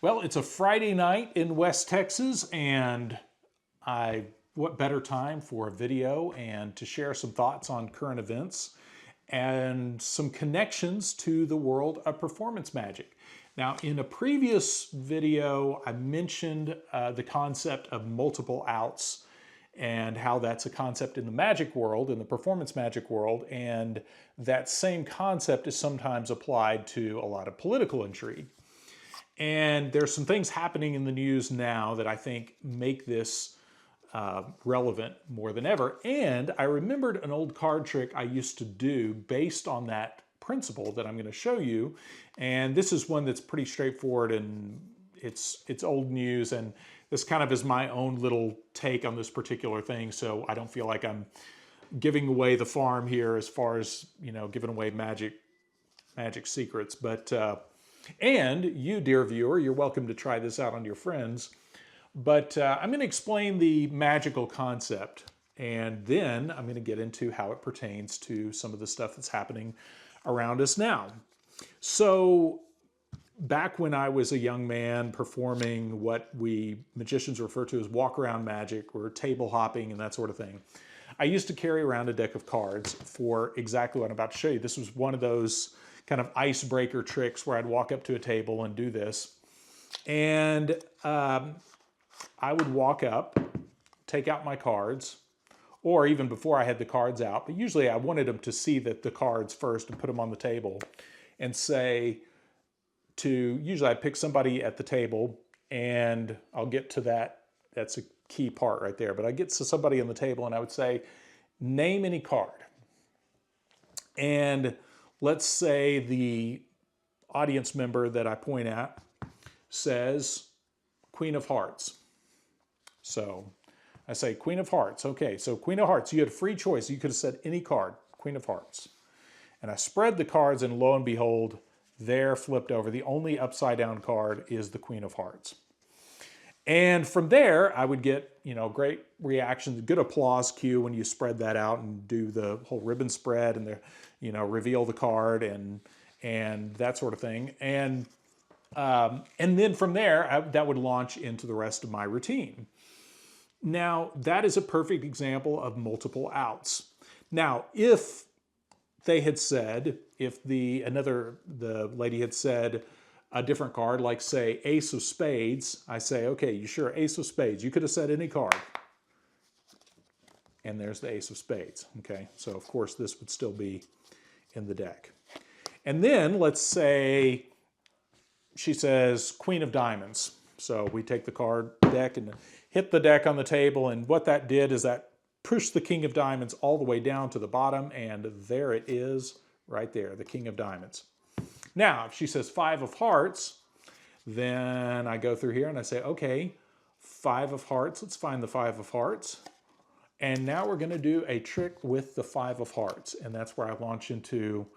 Well, it's a Friday night in West Texas, and what better time for a video and to share some thoughts on current events and some connections to the world of performance magic. Now, in a previous video, I mentioned the concept of multiple outs and how that's a concept in the magic world, in the performance magic world, and that same concept is sometimes applied to a lot of political intrigue. And there's some things happening in the news now that I think make this relevant more than ever. And I remembered an old card trick I used to do based on that principle that I'm going to show you. And this is one that's pretty straightforward, and it's old news, and this kind of is my own little take on this particular thing, so I don't feel like I'm giving away the farm here as far as, you know, giving away magic secrets. But and you, dear viewer, you're welcome to try this out on your friends. But I'm going to explain the magical concept, and then I'm going to get into how it pertains to some of the stuff that's happening around us now. So back when I was a young man performing what we magicians refer to as walk-around magic or table hopping and that sort of thing, I used to carry around a deck of cards for exactly what I'm about to show you. This was one of those kind of icebreaker tricks where I'd walk up to a table and do this. And I would walk up, take out my cards, or even before I had the cards out, but usually I wanted them to see the cards first and put them on the table and say usually I'd pick somebody at the table, and I'll get to that. That's a key part right there. But I get to somebody on the table and I would say, name any card. And let's say the audience member that I point at says Queen of Hearts. So I say Queen of Hearts. Okay, so Queen of Hearts, you had a free choice. You could have said any card, Queen of Hearts. And I spread the cards, and lo and behold, they're flipped over. The only upside down card is the Queen of Hearts. And from there, I would get, you know, great reactions, good applause cue when you spread that out and do the whole ribbon spread and reveal the card and that sort of thing. And then from there, that would launch into the rest of my routine. Now, that is a perfect example of multiple outs. Now, if they had said, if the lady had said a different card, like say Ace of Spades, I say, okay, you sure, Ace of Spades. You could have said any card. And there's the Ace of Spades, okay? So of course this would still be in the deck. And then let's say she says Queen of Diamonds. So we take the card deck and hit the deck on the table, and what that did is that pushed the King of Diamonds all the way down to the bottom, and there it is right there, the King of Diamonds. Now, if she says Five of Hearts, then I go through here and I say, okay, Five of Hearts, let's find the Five of Hearts. And now we're going to do a trick with the Five of Hearts, and that's where I launch into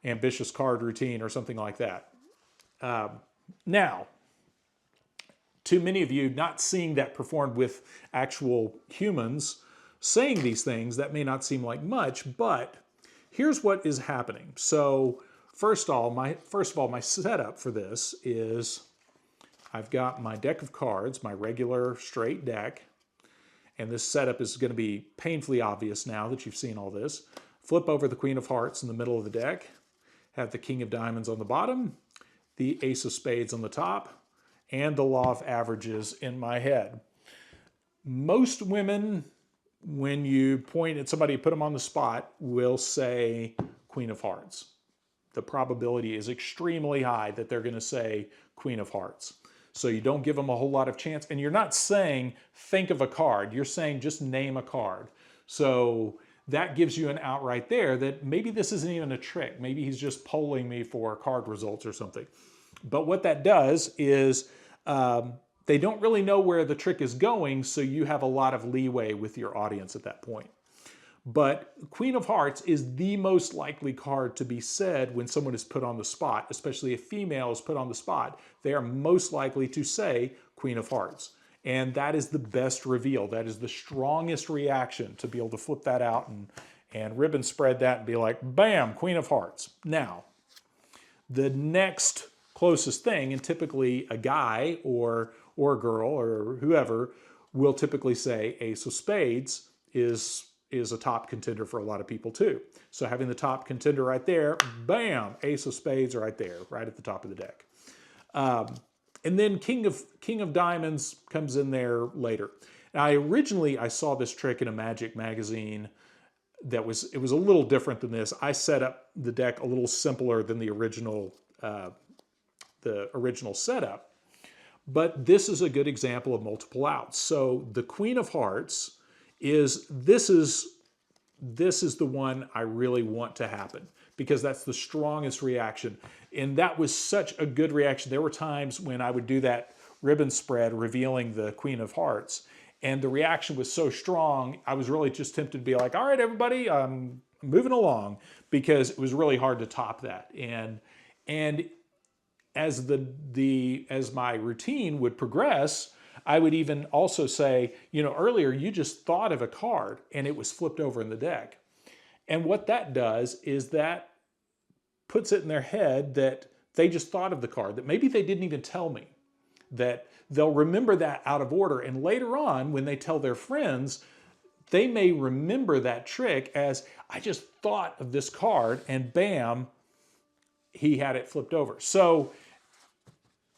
ambitious card routine or something like that. Now, to many of you not seeing that performed with actual humans saying these things, that may not seem like much, but here's what is happening. So first of all, my setup for this is I've got my deck of cards, my regular straight deck, and this setup is going to be painfully obvious now that you've seen all this. Flip over the Queen of Hearts in the middle of the deck, have the King of Diamonds on the bottom, the Ace of Spades on the top, and the law of averages in my head. Most women, when you point at somebody, put them on the spot, will say Queen of Hearts. The probability is extremely high that they're going to say Queen of Hearts. So you don't give them a whole lot of chance. And you're not saying, think of a card. You're saying, just name a card. So that gives you an out right there that maybe this isn't even a trick. Maybe he's just polling me for card results or something. But what that does is they don't really know where the trick is going, so you have a lot of leeway with your audience at that point. But Queen of Hearts is the most likely card to be said when someone is put on the spot, especially if female is put on the spot. They are most likely to say Queen of Hearts. And that is the best reveal. That is the strongest reaction, to be able to flip that out and ribbon spread that and be like, bam, Queen of Hearts. Now, the next closest thing, and typically a guy or a girl or whoever will typically say ace of spades is a top contender for a lot of people too. So having the top contender right there, bam, ace of spades right there, right at the top of the deck. And then king of diamonds comes in there later. Now, originally I saw this trick in a Magic magazine it was a little different than this. I set up the deck a little simpler than the original setup. But this is a good example of multiple outs. So the Queen of Hearts is the one I really want to happen because that's the strongest reaction. And that was such a good reaction. There were times when I would do that ribbon spread revealing the Queen of Hearts, and the reaction was so strong, I was really just tempted to be like, all right, everybody, I'm moving along, because it was really hard to top that. And as my routine would progress, I would even also say, earlier you just thought of a card and it was flipped over in the deck. And what that does is that puts it in their head that they just thought of the card, that maybe they didn't even tell me, that they'll remember that out of order. And later on, when they tell their friends, they may remember that trick as, I just thought of this card and bam, he had it flipped over. So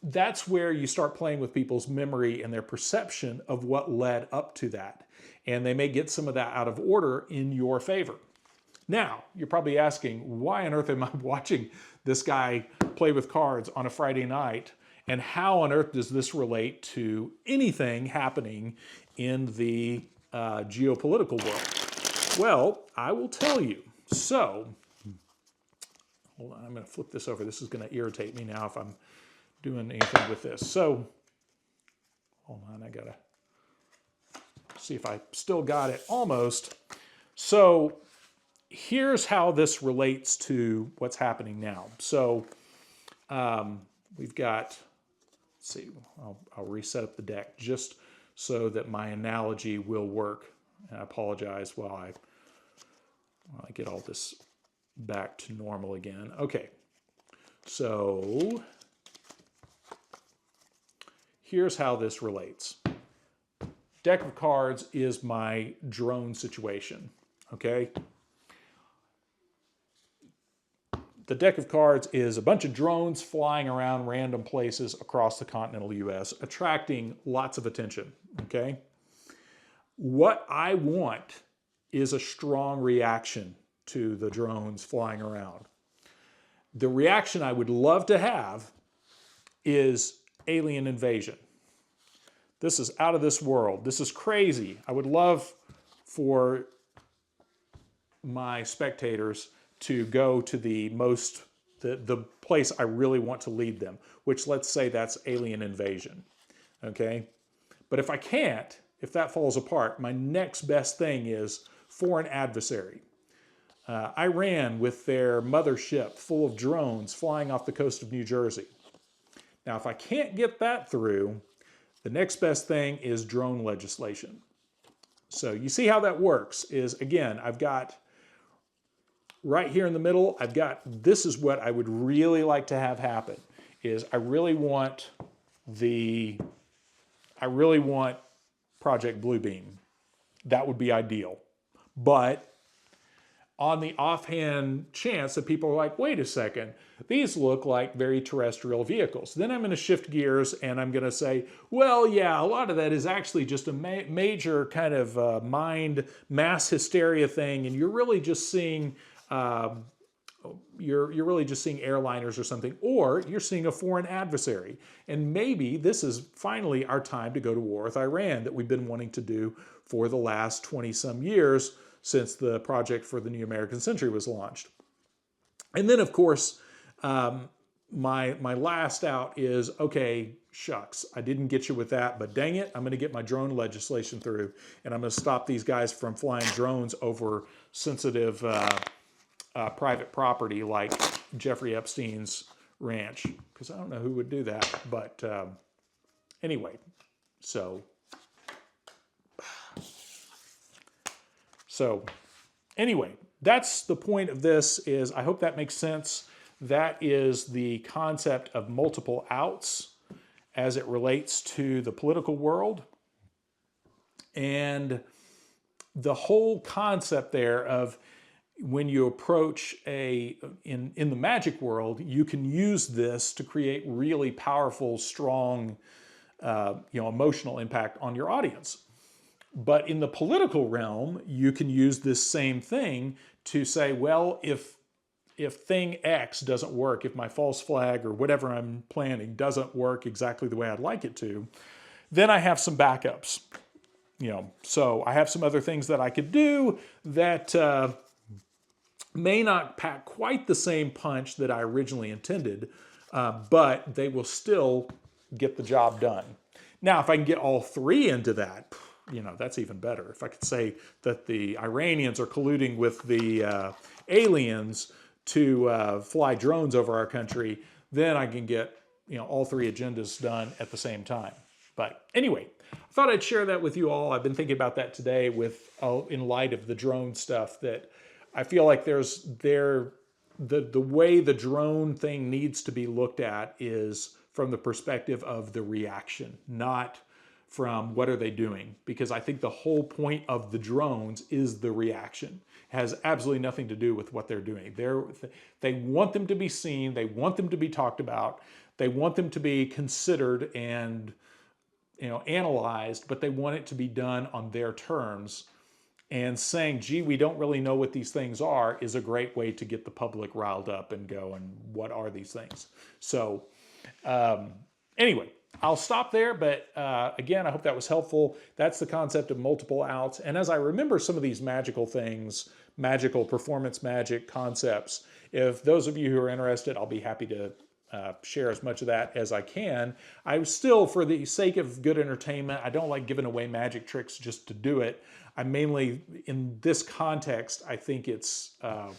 that's where you start playing with people's memory and their perception of what led up to that. And they may get some of that out of order in your favor. Now, you're probably asking, why on earth am I watching this guy play with cards on a Friday night? And how on earth does this relate to anything happening in the geopolitical world? Well, I will tell you. So, hold on, I'm going to flip this over. This is going to irritate me now if I'm doing anything with this. So, hold on, I got to see if I still got it almost. So, here's how this relates to what's happening now. So, we've got... see, I'll reset up the deck just so that my analogy will work. And I apologize while I get all this back to normal again. Okay, so here's how this relates. Deck of cards is my drone situation, okay? The deck of cards is a bunch of drones flying around random places across the continental US, attracting lots of attention, okay? What I want is a strong reaction to the drones flying around. The reaction I would love to have is alien invasion. This is out of this world. This is crazy. I would love for my spectators to go to the place I really want to lead them, which let's say that's alien invasion, okay? But if I can't, if that falls apart, my next best thing is foreign adversary. Iran with their mothership full of drones flying off the coast of New Jersey. Now, if I can't get that through, the next best thing is drone legislation. So you see how that works is, again, I've got right here in the middle, I've got, this is what I would really like to have happen, is I really want Project Bluebeam. That would be ideal. But on the offhand chance that people are like, wait a second, these look like very terrestrial vehicles. Then I'm going to shift gears and I'm going to say, well, yeah, a lot of that is actually just a major kind of mind mass hysteria thing, and you're really just seeing you're really just seeing airliners or something, or you're seeing a foreign adversary. And maybe this is finally our time to go to war with Iran that we've been wanting to do for the last 20-some years since the project for the New American Century was launched. And then, of course, my last out is, okay, shucks, I didn't get you with that, but dang it, I'm going to get my drone legislation through, and I'm going to stop these guys from flying drones over sensitive private property like Jeffrey Epstein's ranch, because I don't know who would do that. But anyway, so anyway, that's the point of this. Is I hope that makes sense, That is the concept of multiple outs as it relates to the political world. And the whole concept there of when you approach in the magic world, you can use this to create really powerful, strong, emotional impact on your audience. But in the political realm, you can use this same thing to say, well, if thing X doesn't work, if my false flag or whatever I'm planning doesn't work exactly the way I'd like it to, then I have some backups. So I have some other things that I could do that may not pack quite the same punch that I originally intended, but they will still get the job done. Now, if I can get all three into that, that's even better. If I could say that the Iranians are colluding with the aliens to fly drones over our country, then I can get all three agendas done at the same time. But anyway, I thought I'd share that with you all. I've been thinking about that today in light of the drone stuff, that I feel like the way the drone thing needs to be looked at is from the perspective of the reaction, not from what are they doing. Because I think the whole point of the drones is the reaction. It has absolutely nothing to do with what they're doing. They want them to be seen. They want them to be talked about. They want them to be considered and analyzed, but they want it to be done on their terms. And saying, gee, we don't really know what these things are, is a great way to get the public riled up and go, and what are these things? So anyway, I'll stop there. But again, I hope that was helpful. That's the concept of multiple outs. And as I remember some of these magical things, magical performance magic concepts, if those of you who are interested, I'll be happy to share as much of that as I can. I still, for the sake of good entertainment, I don't like giving away magic tricks just to do it. I mainly, in this context, I think I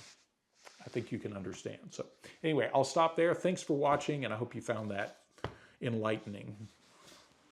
think you can understand. So anyway, I'll stop there. Thanks for watching, and I hope you found that enlightening.